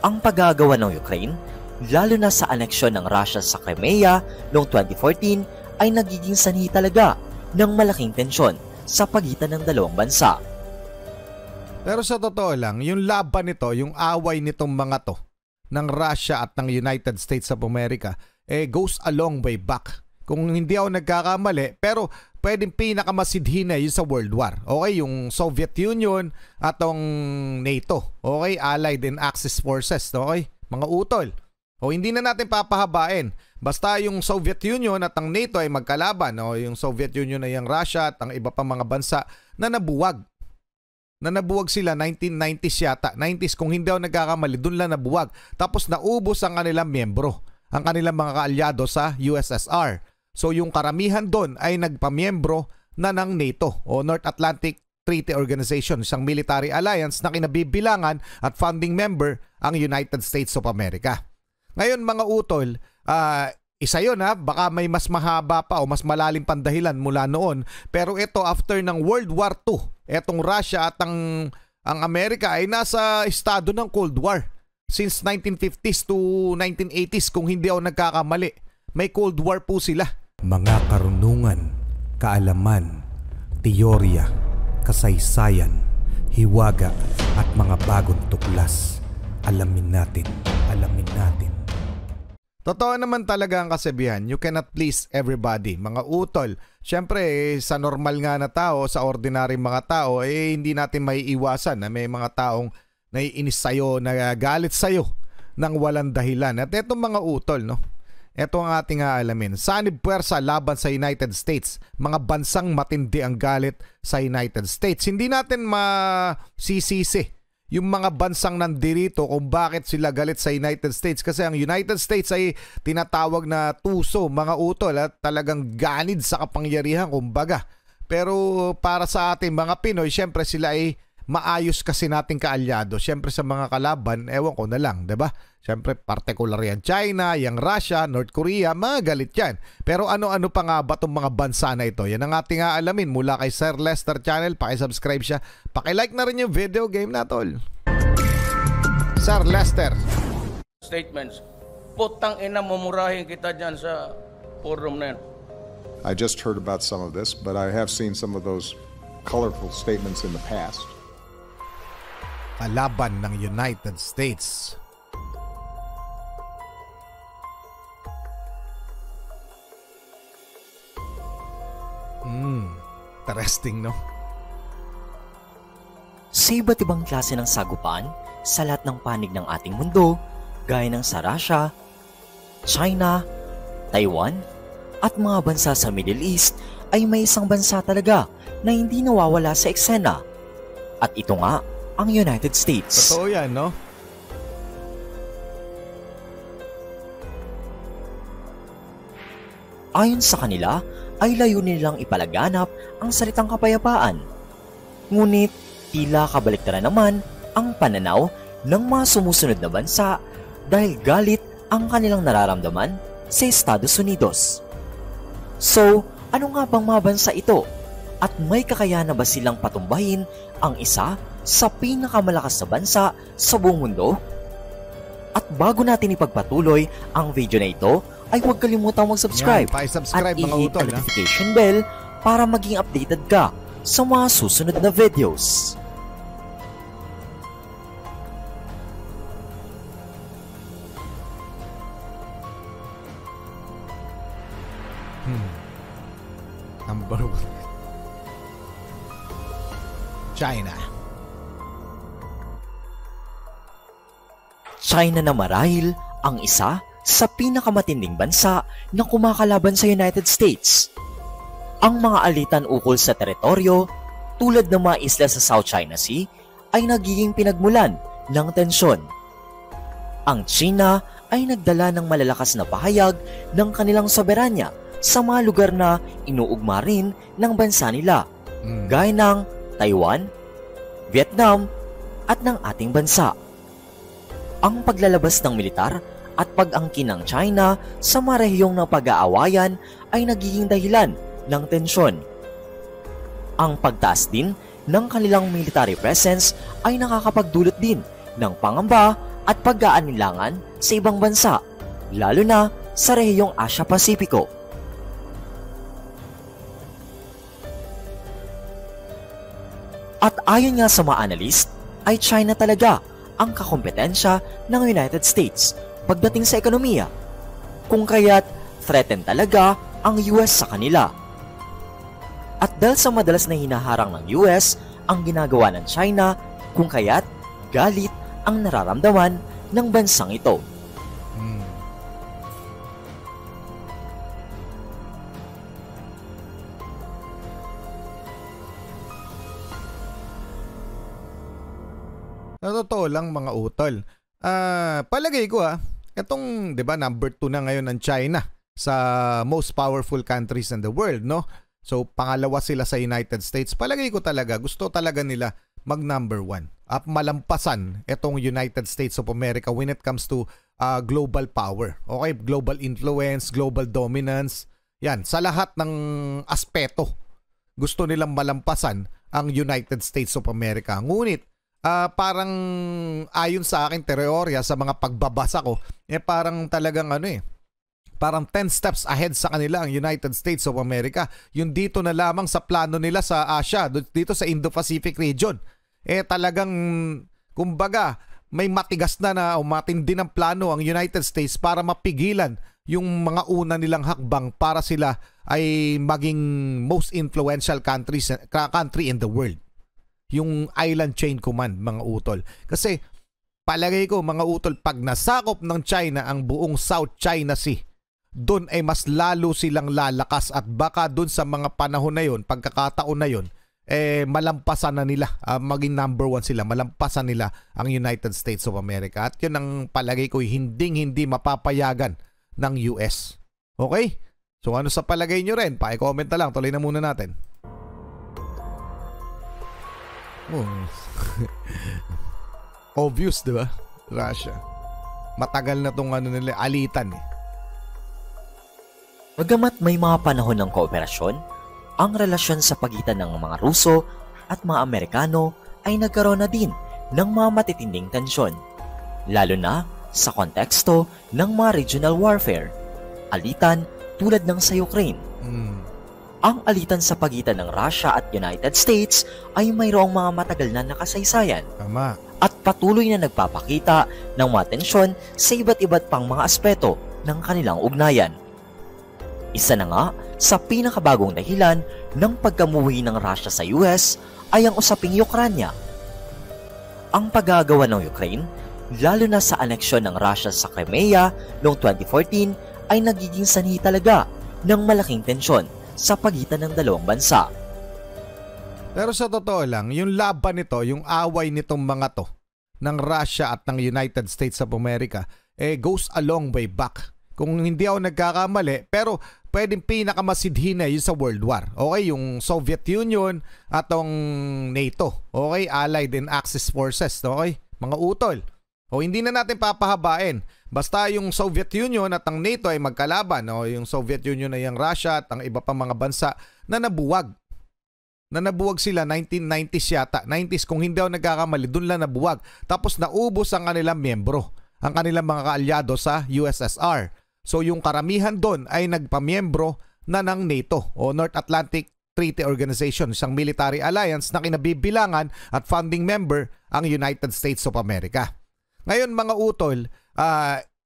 Ang paggagawa ng Ukraine, lalo na sa aneksyon ng Russia sa Crimea noong 2014, ay nagiging sanhi talaga ng malaking tensyon sa pagitan ng dalawang bansa. Pero sa totoo lang, yung laban nito, yung away nitong mga to, ng Russia at ng United States of America, goes a long way back. Kung hindi ako nagkakamali, pero pwedeng pinakamasidhi na yun sa World War. Okay, yung Soviet Union at ang NATO. Okay, Allied and Axis Forces. Okay, mga utol. O hindi na natin papahabain. Basta yung Soviet Union at ang NATO ay magkalaban. O yung Soviet Union ay ang Russia at ang iba pang mga bansa na nabuwag. Nabuwag sila 1990s yata. 90s kung hindi ako nagkakamali, doon lang nabuwag. Tapos naubos ang kanilang miyembro, ang kanilang mga kaalyado sa USSR. So yung karamihan doon ay nagpamiyembro na ng NATO o North Atlantic Treaty Organization, isang military alliance na kinabibilangan at founding member ang United States of America. Ngayon mga utol, isa yun baka may mas mahaba pa o mas malalim pang dahilan mula noon. Pero ito after ng World War II, etong Russia at ang Amerika ay nasa estado ng Cold War. Since 1950s to 1980s kung hindi ako nagkakamali, may Cold War po sila. Mga karunungan, kaalaman, teorya, kasaysayan, hiwaga at mga bagong tuklas. Alamin natin, alamin natin. Totoo naman talaga ang kasabihan, you cannot please everybody. Mga utol, syempre sa normal nga na tao, sa ordinary mga tao, hindi natin may iwasan na may mga taong naiinis sa'yo, nagagalit sa'yo ng walang dahilan. At etong mga utol, no? Ito ang ating aalamin. Sanib puwersa laban sa United States. Mga bansang matindi ang galit sa United States. Hindi natin masisisi yung mga bansang nandirito kung bakit sila galit sa United States. Kasi ang United States ay tinatawag na tuso, mga utol, at talagang ganid sa kapangyarihan, kumbaga. Pero para sa ating mga Pinoy, syempre sila ay maayos kasi nating kaalyado. Syempre sa mga kalaban, ewan ko na lang, diba? Syempre particular yan China, yung Russia, North Korea, mga galit yan. Pero ano-ano pa nga ba itong mga bansa na ito? Yan ang ating aalamin mula kay Sir Lester Channel. Pakisubscribe siya. Pakilike na rin yung video game na tol. Sir Lester. Statements. Putang ina, mumurahin kita dyan sa forum na yan. I just heard about some of this, but I have seen some of those colorful statements in the past. Kalaban ng United States. Interesting, no? Sa iba't ibang klase ng sagupaan sa lahat ng panig ng ating mundo, gaya ng sa Russia, China, Taiwan, at mga bansa sa Middle East, ay may isang bansa talaga na hindi nawawala sa eksena. At ito nga, ang United States. Totoo yan, no? Ayon sa kanila, ay layunin nilang ipalaganap ang salitang kapayapaan. Ngunit, tila kabaliktaran naman ang pananaw ng mga sumusunod na bansa dahil galit ang kanilang nararamdaman sa Estados Unidos. So, ano nga bang mga bansa ito? At may kakayahan na ba silang patumbahin ang isa sa pinakamalakas na bansa sa buong mundo? At bago natin ipagpatuloy ang video na ito, ay huwag kalimutang mag-subscribe at i-hit ang notification bell para maging updated ka sa mga susunod na videos. Number 1. China. China na marahil ang isa sa pinakamatinding bansa na kumakalaban sa United States. Ang mga alitan ukol sa teritoryo tulad ng mga isla sa South China Sea ay nagiging pinagmulan ng tensyon. Ang China ay nagdala ng malalakas na pahayag ng kanilang soberanya sa mga lugar na inuugma rin ng bansa nila, gaya ng Taiwan, Vietnam at ng ating bansa. Ang paglalabas ng militar at pag-angkin ng China sa mga rehiyong ng pag-aawayan ay nagiging dahilan ng tensyon. Ang pagtaas din ng kanilang military presence ay nakakapagdulot din ng pangamba at pag-aalinlangan sa ibang bansa, lalo na sa rehiyong Asia-Pasipiko. At ayon nga sa mga analyst, ay China talaga ang kakompetensya ng United States pagdating sa ekonomiya, kung kaya't threatened talaga ang US sa kanila. At dahil sa madalas na hinaharang ng US ang ginagawa ng China, kung kaya't galit ang nararamdaman ng bansang ito. Sa totoo lang mga utol, palagay ko itong 'di ba number 2 na ngayon ng China sa most powerful countries in the world, no? So pangalawa sila sa United States. Palagay ko talaga gusto talaga nila mag number 1 at malampasan itong United States of America when it comes to global power. Okay, global influence, global dominance. Yan, sa lahat ng aspeto gusto nilang malampasan ang United States of America. Ngunit parang ayon sa aking teorya sa mga pagbabasa ko, parang talagang parang 10 steps ahead sa kanila ang United States of America. Yung dito na lamang sa plano nila sa Asia, dito sa Indo-Pacific region. Talagang, kumbaga, may matigas na o matindi ng plano ang United States para mapigilan yung mga una nilang hakbang para sila ay maging most influential country in the world. Yung island chain command, mga utol. Kasi palagay ko mga utol, pag nasakop ng China ang buong South China Sea, doon ay mas lalo silang lalakas at baka doon sa mga panahon na yon, pagkakataon na yon, malampasan na nila, maging number 1 sila, malampasan nila ang United States of America. At yun ang palagay ko hindi mapapayagan ng US. Okay? So ano sa palagay nyo rin? Pa-comment na lang, tuloy na muna natin. Obvious, di ba? Russia. Matagal na tong nila, alitan Bagamat may mga panahon ng kooperasyon, ang relasyon sa pagitan ng mga Ruso at mga Amerikano ay nagkaroon na din ng mga matitinding tensyon, lalo na sa konteksto ng mga regional warfare, alitan tulad ng sa Ukraine. Ang alitan sa pagitan ng Russia at United States ay mayroong mga matagal na nakasaysayan. Tama. At patuloy na nagpapakita ng mga tensyon sa iba't pang mga aspeto ng kanilang ugnayan. Isa na nga sa pinakabagong dahilan ng pagkamuhi ng Russia sa US ay ang usaping Ukraine. Ang paggagawa ng Ukraine, lalo na sa aneksyon ng Russia sa Crimea noong 2014, ay nagiging sanhi talaga ng malaking tensyon sa pagitan ng dalawang bansa. Pero sa totoo lang, yung laban nito, yung away nitong mga to ng Russia at ng United States of America goes a long way back. Kung hindi ako nagkakamali, pero pwedeng pinakamasidhi na yun sa World War. Okay, yung Soviet Union at ang NATO. Okay, Allied and Axis Forces. Okay, mga utol. O hindi na natin papahabain. Basta yung Soviet Union at ang NATO ay magkalaban. O yung Soviet Union ay ang Russia at ang iba pang mga bansa na nabuwag. Na nabuwag sila 1990s yata. 90s kung hindi ako nagkakamali, dun lang nabuwag. Tapos naubos ang kanilang miyembro. Ang kanilang mga kaalyado sa USSR. So yung karamihan doon ay nagpamiyembro na ng NATO o North Atlantic Treaty Organization, isang military alliance na kinabibilangan at founding member ang United States of America. Ngayon mga utol,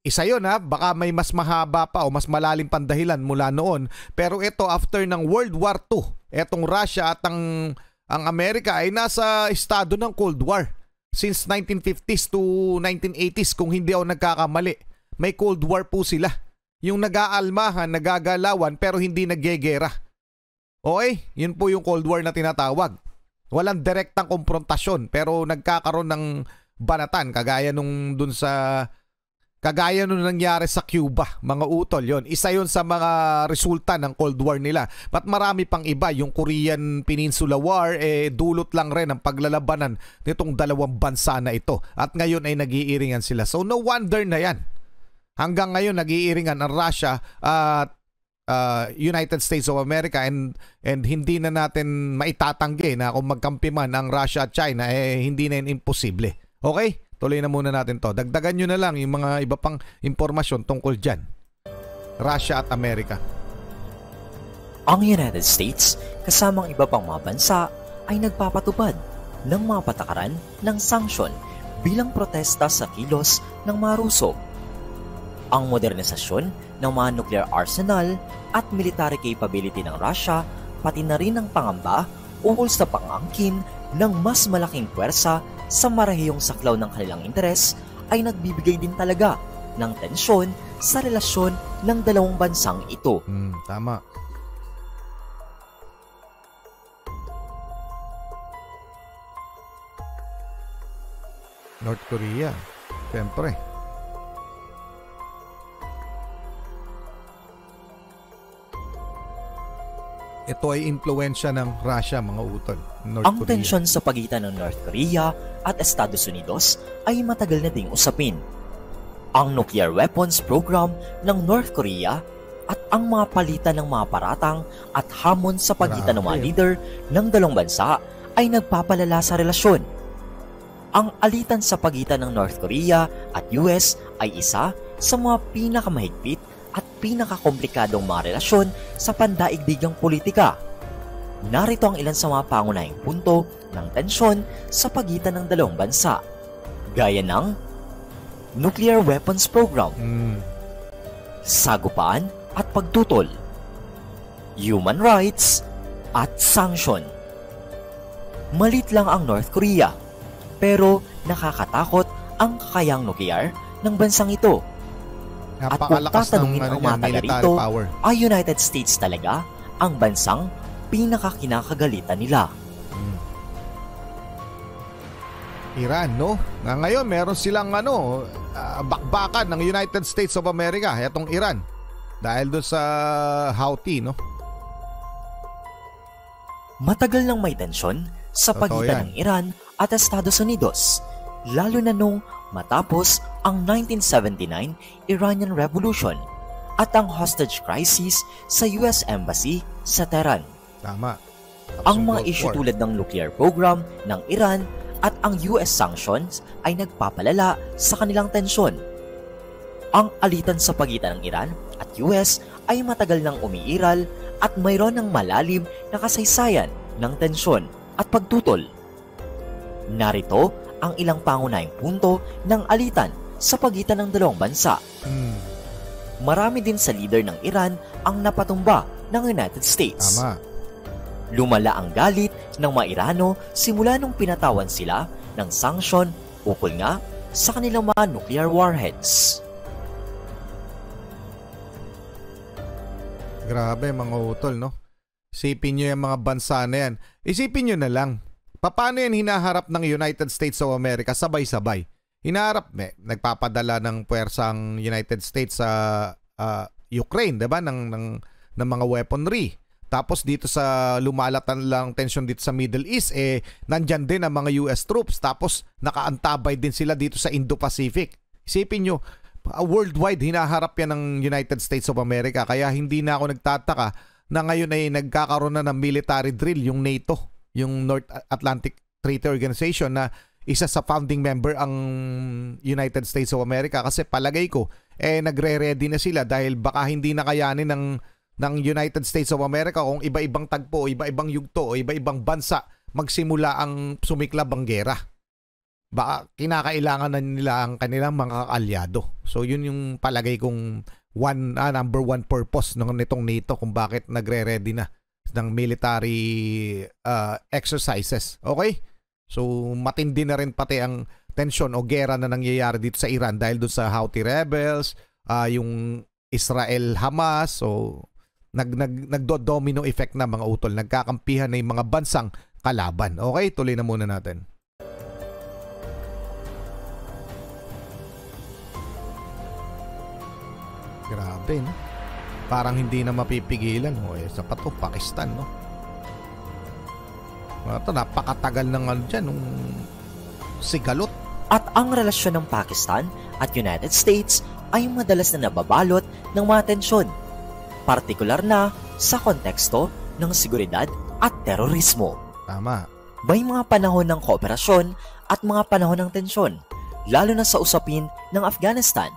isa yun baka may mas mahaba pa o mas malalim pang dahilan mula noon. Pero ito after ng World War II, etong Russia at ang Amerika ay nasa estado ng Cold War. Since 1950s to 1980s kung hindi ako nagkakamali, may Cold War po sila. Yung nag-aalmahan, nagagalawan pero hindi nagyegera. Okay? Yun po yung Cold War na tinatawag. Walang direktang komprontasyon pero nagkakaroon ng banatan kagaya nung nangyari sa Cuba, mga utol yon. Isa yon sa mga resulta ng Cold War nila. At marami pang iba, yung Korean Peninsula War dulot lang rin ang paglalabanan nitong dalawang bansa na ito. At ngayon ay nag-iiringan sila. So no wonder na yan. Hanggang ngayon nag-iiringan ang Russia at United States of America and hindi na natin maitatanggi na kung magkampi man ang Russia at China hindi na yun imposible. Okay? tuloy na muna natin to. Dagdagan nyo na lang yung mga iba pang impormasyon tungkol dyan. Russia at Amerika. Ang United States, kasamang iba pang mga bansa, ay nagpapatupad ng mga patakaran ng sanksyon bilang protesta sa kilos ng mga Ruso. Ang modernisasyon ng mga nuclear arsenal at military capability ng Russia, pati na rin ang pangamba ukol sa pangangkin ng mas malaking puwersa sa marahiyong saklaw ng kanilang interes ay nagbibigay din talaga ng tensyon sa relasyon ng dalawang bansang ito. Tama. North Korea, siyempre. Ito ay impluwensya ng Russia, mga utol. Ang tensyon sa pagitan ng North Korea at Estados Unidos ay matagal na ding usapin. Ang nuclear weapons program ng North Korea at ang mga palitan ng mga paratang at hamon sa pagitan ng mga leader ng dalawang bansa ay nagpapalala sa relasyon. Ang alitan sa pagitan ng North Korea at US ay isa sa mga pinakamahigpit at pinakakomplikadong mga relasyon sa pandaigdigang politika. Narito ang ilan sa mga pangunahing punto ng tensyon sa pagitan ng dalawang bansa, gaya ng nuclear weapons program, sagupaan at pagtutol, human rights at sanction. Malit lang ang North Korea, pero nakakatakot ang kakayang nuclear ng bansang ito. At kung tatanungin ang mga taga rito, ay United States talaga ang bansang pinakakinakagalitan nila. Iran, no? Ngayon, meron silang bakbakan ng United States of America, itong Iran. Dahil doon sa Houthi, no? Matagal nang may tensyon sa pagitan ng Iran at Estados Unidos, lalo na nung matapos ang 1979 Iranian Revolution at ang hostage crisis sa US Embassy sa Tehran. Tama. Ang mga issue tulad ng nuclear program ng Iran at ang US sanctions ay nagpapalala sa kanilang tensyon. Ang alitan sa pagitan ng Iran at US ay matagal nang umiiral at mayroon ng malalim na kasaysayan ng tensyon at pagtutol. Narito ang ilang pangunahing punto ng alitan sa pagitan ng dalawang bansa. Marami din sa leader ng Iran ang napatumba ng United States. Tama. Lumala ang galit ng mga Irano simula nung pinatawan sila ng sanksyon ukol nga sa kanilang mga nuclear warheads. Grabe mga utol, no? Isipin nyo yung mga bansa na yan. Isipin nyo na lang. Paano yan hinaharap ng United States of America sabay-sabay? Hinaharap, nagpapadala ng puwersang United States sa Ukraine, diba? ng mga weaponry. Tapos dito sa lumalatan lang tension dito sa Middle East, nandyan din ang mga US troops. Tapos nakaantabay din sila dito sa Indo-Pacific. Isipin nyo, worldwide hinaharap yan ng United States of America. Kaya hindi na ako nagtataka na ngayon ay nagkakaroon na ng military drill yung NATO, yung North Atlantic Treaty Organization, na isa sa founding member ang United States of America. Kasi palagay ko, nagre-ready na sila dahil baka hindi na kayanin ng United States of America kung iba-ibang tagpo, iba-ibang yugto, o iba-ibang bansa magsimula ang sumiklab ang gera. Baka kinakailangan na nila ang kanilang mga kaalyado. So yun yung palagay kong number one purpose nitong NATO kung bakit nagre-ready na ng military exercises. Okay? So matindi na rin pati ang tension o gera na nangyayari dito sa Iran dahil doon sa Houthi rebels, yung Israel-Hamas. So nagdo-domino effect na mga utol. Nagkakampihan na yung mga bansang kalaban. Okay? Tuloy na muna natin. Grabe, no? Parang hindi na mapipigilan. Sa pato, Pakistan, no? Ito, napakatagal ng dyan, nung sigalot. At ang relasyon ng Pakistan at United States ay madalas na nababalot ng mga tensyon, partikular na sa konteksto ng seguridad at terorismo. Tama. May mga panahon ng kooperasyon at mga panahon ng tensyon, lalo na sa usapin ng Afghanistan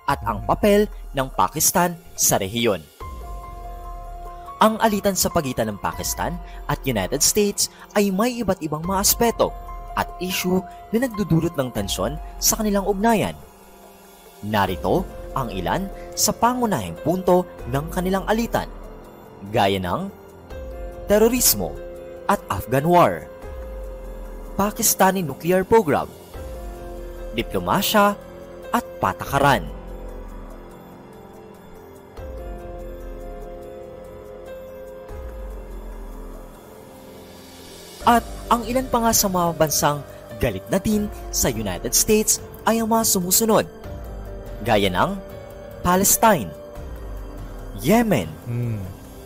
at ang papel ng Pakistan sa rehiyon. Ang alitan sa pagitan ng Pakistan at United States ay may iba't ibang mga aspeto at issue na nagdudulot ng tensyon sa kanilang ugnayan. Narito ang ilan sa pangunahing punto ng kanilang alitan, gaya ng terorismo at Afghan War, Pakistani nuclear program, diplomasya at patakaran. At ang ilan pa nga sa mga bansang galit na din sa United States ay ang mga sumusunod, gaya ng Palestine, Yemen,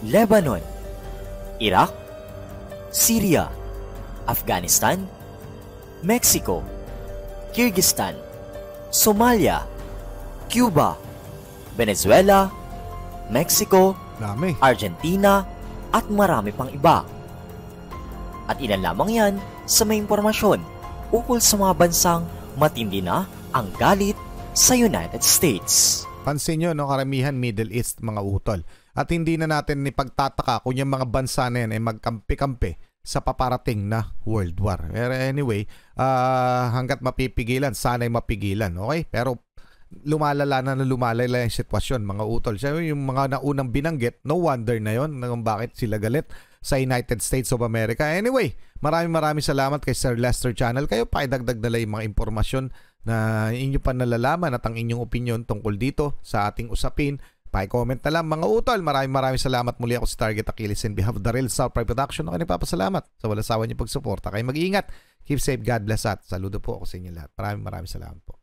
Lebanon, Iraq, Syria, Afghanistan, Mexico, Kyrgyzstan, Somalia, Cuba, Venezuela, Mexico, Dami. Argentina at marami pang iba. At ilan lamang yan sa may impormasyon ukol sa mga bansang matindi na ang galit sa United States. Pansin nyo, no, karamihan Middle East mga utol. At hindi na natin ipagtataka kung yung mga bansa na yan ay magkampi-kampi sa paparating na World War. Pero anyway, hanggat mapipigilan, sana'y mapigilan. Okay? Pero lumalala yung sitwasyon mga utol. Siya yung mga naunang binanggit, no wonder na yon kung bakit sila galit sa United States of America. Anyway, maraming salamat kay Sir Lester Channel. Kayo pakidagdag na lang yung mga impormasyon na inyo pa nalalaman at ang inyong opinion tungkol dito sa ating usapin. Paki-comment na lang mga utol. Maraming salamat muli. Ako si Target Achilles in behalf of the Real South Pride Production. Ako nagpapasalamat sa walang sawa niyo pagsuporta. Kayo mag-iingat. Keep safe. God bless at saludo po ako sa inyo lahat. Maraming salamat po.